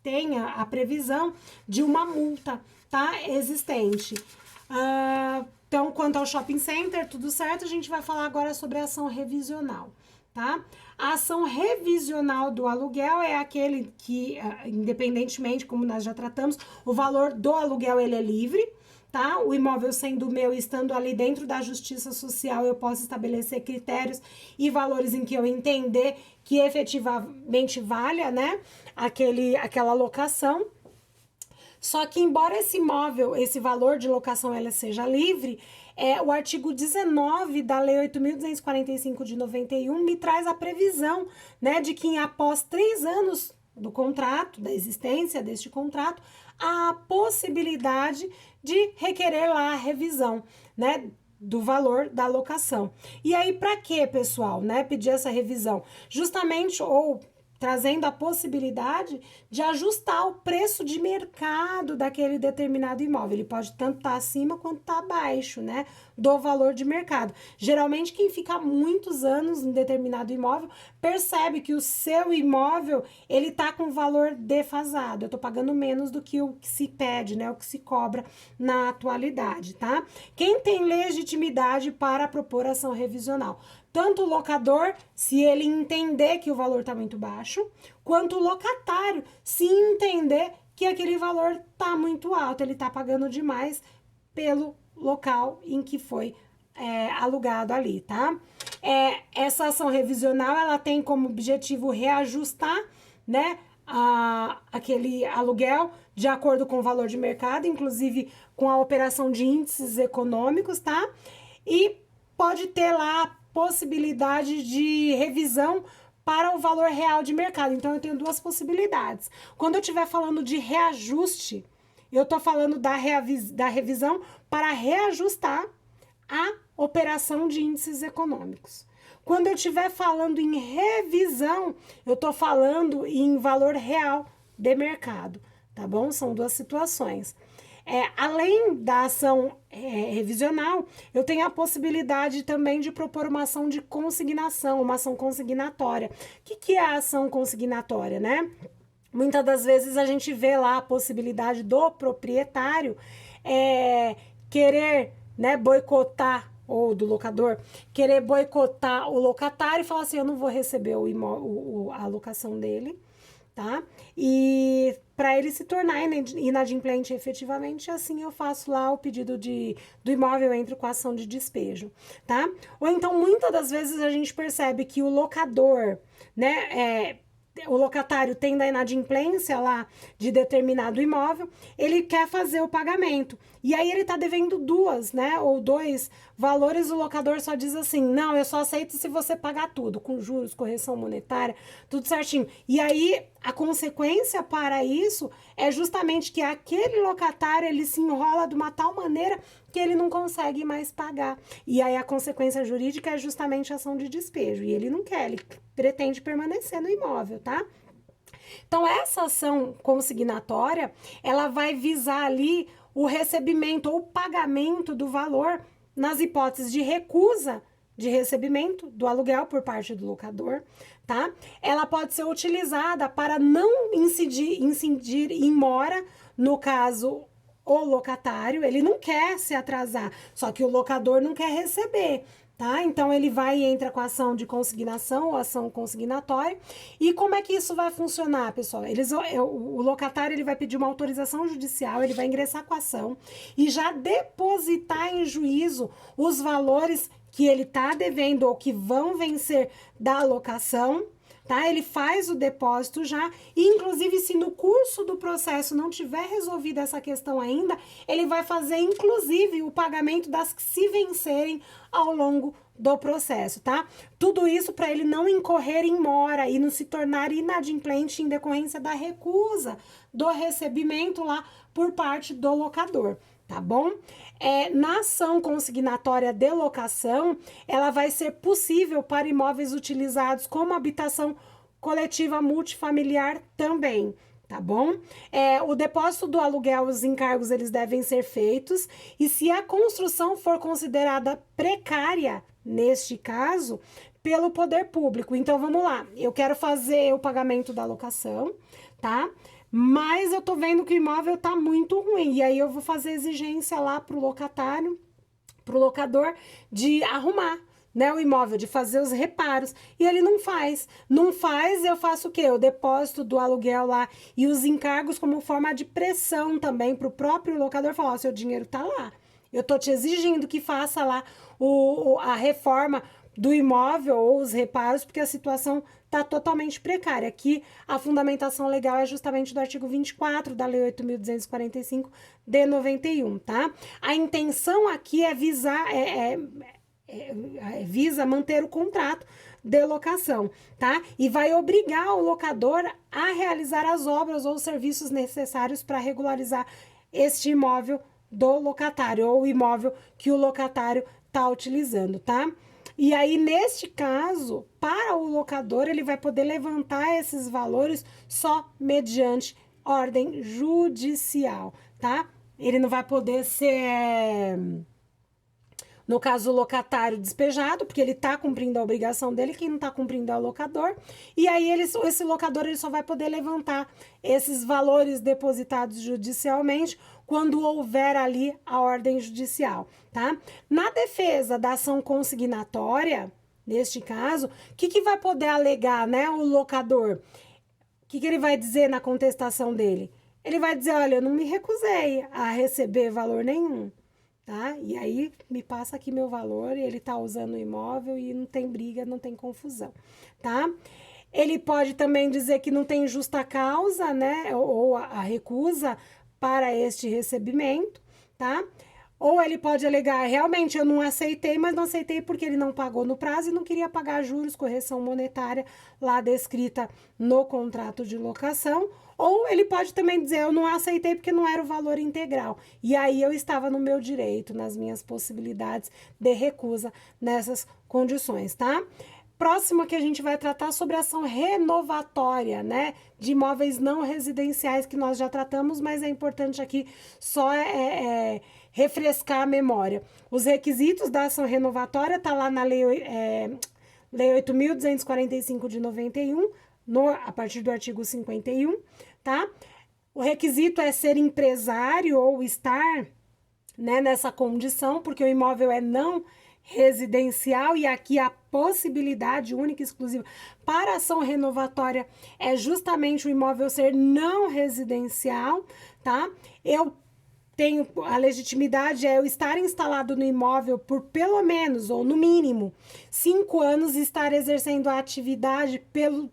tenha a previsão de uma multa, tá? Existente. Então, quanto ao shopping center, tudo certo, a gente vai falar agora sobre a ação revisional, tá? A ação revisional do aluguel é aquele que, independentemente, como nós já tratamos, o valor do aluguel ele é livre, tá? O imóvel sendo meu, estando ali dentro da justiça social, eu posso estabelecer critérios e valores em que eu entender que efetivamente valha, né, aquela locação. Só que, embora esse imóvel, esse valor de locação, ela seja livre, o artigo 19 da Lei 8.245 de 91 me traz a previsão, né, de que após 3 anos do contrato, da existência deste contrato, há a possibilidade de requerer lá a revisão, né, do valor da locação. E aí, para que, pessoal, né, pedir essa revisão? Justamente, ou trazendo a possibilidade de ajustar o preço de mercado daquele determinado imóvel. Ele pode tanto estar acima quanto estar abaixo, né, do valor de mercado. Geralmente, quem fica muitos anos em determinado imóvel percebe que o seu imóvel ele está com valor defasado. Eu estou pagando menos do que o que se pede, né, o que se cobra na atualidade, tá? Quem tem legitimidade para propor ação revisional? Tanto o locador, se ele entender que o valor está muito baixo, quanto o locatário, se entender que aquele valor está muito alto, ele está pagando demais pelo local em que foi alugado ali, tá? Essa ação revisional, ela tem como objetivo reajustar, né, aquele aluguel de acordo com o valor de mercado, inclusive com a operação de índices econômicos, tá? E pode ter lá possibilidade de revisão para o valor real de mercado. Então, eu tenho 2 possibilidades. Quando eu estiver falando de reajuste, eu estou falando da revisão para reajustar a operação de índices econômicos. Quando eu estiver falando em revisão, eu estou falando em valor real de mercado, tá bom? São 2 situações. Além da ação revisional, eu tenho a possibilidade também de propor uma ação de consignação, uma ação consignatória. O que é a ação consignatória, né? Muitas das vezes a gente vê lá a possibilidade do proprietário querer, né, boicotar ou do locador querer boicotar o locatário e falar assim, eu não vou receber a alocação dele, tá? E para ele se tornar inadimplente efetivamente, assim eu faço lá o pedido do imóvel, entro com a ação de despejo, tá? Ou então, muitas das vezes a gente percebe que o locador, né, o locatário tendo a inadimplência lá de determinado imóvel, ele quer fazer o pagamento. E aí ele tá devendo duas, né? Ou dois valores, o locador só diz assim, não, eu só aceito se você pagar tudo, com juros, correção monetária, tudo certinho. E aí a consequência para isso é justamente que aquele locatário, ele se enrola de uma tal maneira que ele não consegue mais pagar. E aí a consequência jurídica é justamente a ação de despejo. E ele não quer, ele pretende permanecer no imóvel, tá? Então, essa ação consignatória, ela vai visar ali o recebimento ou pagamento do valor nas hipóteses de recusa de recebimento do aluguel por parte do locador, tá? Ela pode ser utilizada para não incidir em mora, no caso, o locatário, ele não quer se atrasar, só que o locador não quer receber. Tá? Então ele vai e entra com a ação de consignação ou ação consignatória. E como é que isso vai funcionar, pessoal? O locatário ele vai pedir uma autorização judicial, ele vai ingressar com a ação e já depositar em juízo os valores que ele está devendo ou que vão vencer da alocação. Tá? Ele faz o depósito já, e inclusive se no curso do processo não tiver resolvida essa questão ainda, ele vai fazer inclusive o pagamento das que se vencerem ao longo do processo, tá? Tudo isso para ele não incorrer em mora e não se tornar inadimplente em decorrência da recusa do recebimento lá por parte do locador. Tá bom? Na ação consignatória de locação, ela vai ser possível para imóveis utilizados como habitação coletiva multifamiliar também, tá bom? O depósito do aluguel, os encargos, eles devem ser feitos, e se a construção for considerada precária, neste caso, pelo poder público. Então, vamos lá, eu quero fazer o pagamento da locação, tá? Mas eu tô vendo que o imóvel tá muito ruim, e aí eu vou fazer exigência lá pro locatário, pro locador, de arrumar, né, o imóvel, de fazer os reparos, e ele não faz. Não faz, eu faço o quê? O depósito do aluguel lá e os encargos como forma de pressão também pro próprio locador, falar, ó, seu dinheiro tá lá, eu tô te exigindo que faça lá a reforma do imóvel ou os reparos, porque a situação está totalmente precária. Aqui, a fundamentação legal é justamente do artigo 24 da Lei 8.245 de 91, tá? A intenção aqui é visar, visa manter o contrato de locação, tá? E vai obrigar o locador a realizar as obras ou serviços necessários para regularizar este imóvel do locatário, ou o imóvel que o locatário está utilizando, tá? E aí, neste caso, para o locador, ele vai poder levantar esses valores só mediante ordem judicial, tá? Ele não vai poder ser, no caso, o locatário despejado, porque ele está cumprindo a obrigação dele, quem não está cumprindo é o locador. E aí, esse locador ele só vai poder levantar esses valores depositados judicialmente quando houver ali a ordem judicial, tá? Na defesa da ação consignatória, neste caso, o que vai poder alegar, né, o locador? O que ele vai dizer na contestação dele? Ele vai dizer, olha, eu não me recusei a receber valor nenhum, tá? E aí me passa aqui meu valor, e ele tá usando o imóvel e não tem briga, não tem confusão, tá? Ele pode também dizer que não tem justa causa, né, ou a recusa para este recebimento, tá? Ou ele pode alegar, realmente eu não aceitei, mas não aceitei porque ele não pagou no prazo e não queria pagar juros, correção monetária lá descrita no contrato de locação. Ou ele pode também dizer, eu não aceitei porque não era o valor integral. E aí eu estava no meu direito, nas minhas possibilidades de recusa nessas condições, tá? Próximo que a gente vai tratar sobre ação renovatória, né, de imóveis não residenciais, que nós já tratamos, mas é importante aqui só refrescar a memória. Os requisitos da ação renovatória tá lá na Lei 8.245 de 91, a partir do artigo 51, tá? O requisito é ser empresário ou estar, né, nessa condição, porque o imóvel é não residencial, e aqui a possibilidade única e exclusiva para ação renovatória é justamente o imóvel ser não residencial, tá? Eu tenho a legitimidade é eu estar instalado no imóvel por pelo menos, ou no mínimo, 5 anos, e estar exercendo a atividade pelo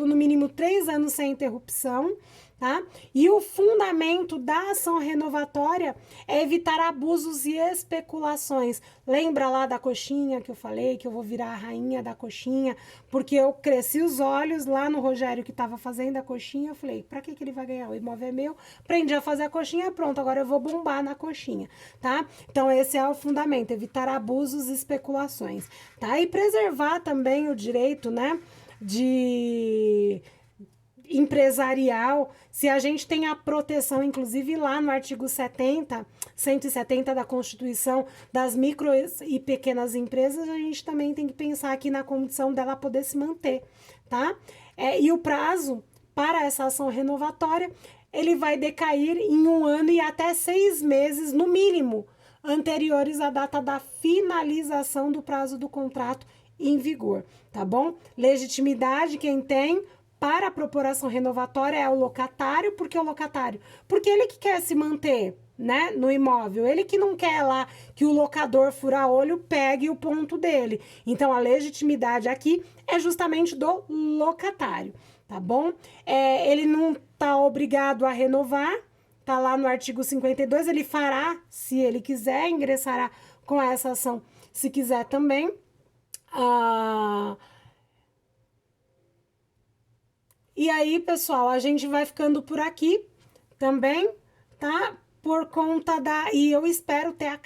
no mínimo 3 anos sem interrupção, tá? E o fundamento da ação renovatória é evitar abusos e especulações. Lembra lá da coxinha que eu falei, que eu vou virar a rainha da coxinha, porque eu cresci os olhos lá no Rogério que estava fazendo a coxinha, eu falei, pra que ele vai ganhar? O imóvel é meu, aprendi a fazer a coxinha, pronto, agora eu vou bombar na coxinha, tá? Então esse é o fundamento, evitar abusos e especulações, tá? E preservar também o direito, né, de empresarial, se a gente tem a proteção, inclusive lá no artigo 170 da Constituição, das micro e pequenas empresas, a gente também tem que pensar aqui na condição dela poder se manter, tá? E o prazo para essa ação renovatória, ele vai decair em 1 ano e até 6 meses, no mínimo, anteriores à data da finalização do prazo do contrato em vigor, tá bom? Legitimidade, quem tem para a propor renovatória é o locatário. Por que o locatário? Porque ele que quer se manter, né, no imóvel, ele que não quer lá que o locador fura-olho pegue o ponto dele. Então, a legitimidade aqui é justamente do locatário, tá bom? Ele não está obrigado a renovar, tá lá no artigo 52, ele fará, se ele quiser, ingressará com essa ação, se quiser também. E aí, pessoal, a gente vai ficando por aqui também, tá? Por conta e eu espero ter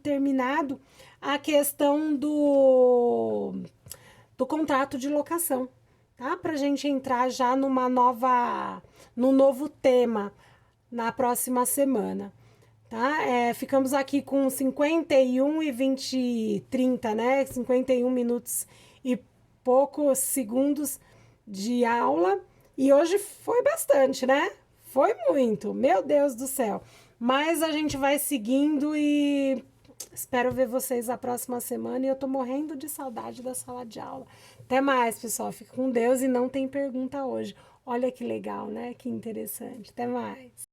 terminado a questão do contrato de locação, tá? Pra gente entrar já num novo tema na próxima semana, tá? Ficamos aqui com 51 e 20, 30, né? 51 minutos e poucos segundos de aula, e hoje foi bastante, né? Foi muito, meu Deus do céu. Mas a gente vai seguindo e espero ver vocês a próxima semana, e eu tô morrendo de saudade da sala de aula. Até mais, pessoal. Fique com Deus, e não tem pergunta hoje. Olha que legal, né? Que interessante. Até mais.